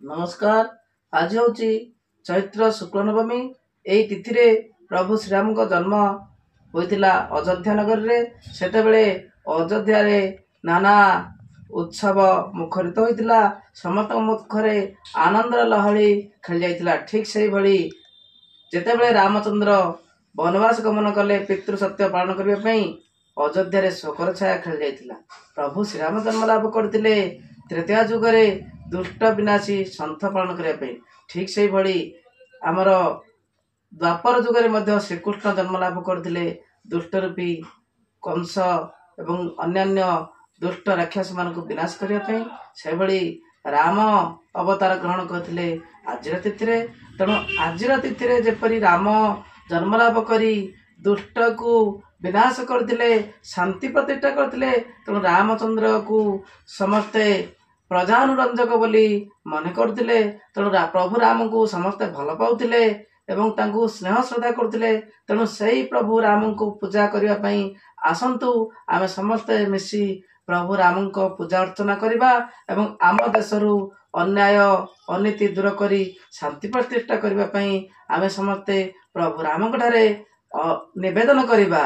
नमस्कार। आज हूँ चैत्र शुक्ल नवमी। यही तिथि रे प्रभु श्रीराम जन्म होता अयोध्या नगर रे। सेतेबेले अयोध्या रे नाना उत्सव मुखरित होता। समस्त मुखरे आनंद लहरी खेल जाइतिला। ठीक से भली जेतेबेले रामचंद्र वनवास गमन कले पितृ सत्य पालन करने अयोध्या रे शोकर छाया खेल जाइतिला। प्रभु श्रीराम जन्म लाभ करते त्रेता जुगरे दुष्ट विनाशी संथ पालन करने। ठीक से भली आमर द्वापर जुगरे मध्य श्रीकृष्ण जन्म लाभ करते दुष्ट रूपी कंस एवं अन्यान्य दुष्ट राक्षस मान विनाश करने। से भली राम अवतार ग्रहण करते आजिर तिथि। तेणु आजिर तिथि जेपरी राम जन्म लाभ करी दुष्ट को विनाश करते शांति प्रतिष्ठा करते। तेणु रामचंद्र को समस्ते प्रजानुरंजक बोली मन करते। तेणु प्रभु राम को समस्ते भल पाउथिले एवं तांको स्नेह श्रद्धा करते। तेणु सही प्रभु राम को पूजा करने आसंतु आमे समस्ते मिसी प्रभु राम को पूजा अर्चना करवा एवं आम देशरू अन्याय अनीति दूर करी शांति प्रतिष्ठा करने आमे समस्ते प्रभु राम ठारे निवेदन करवा।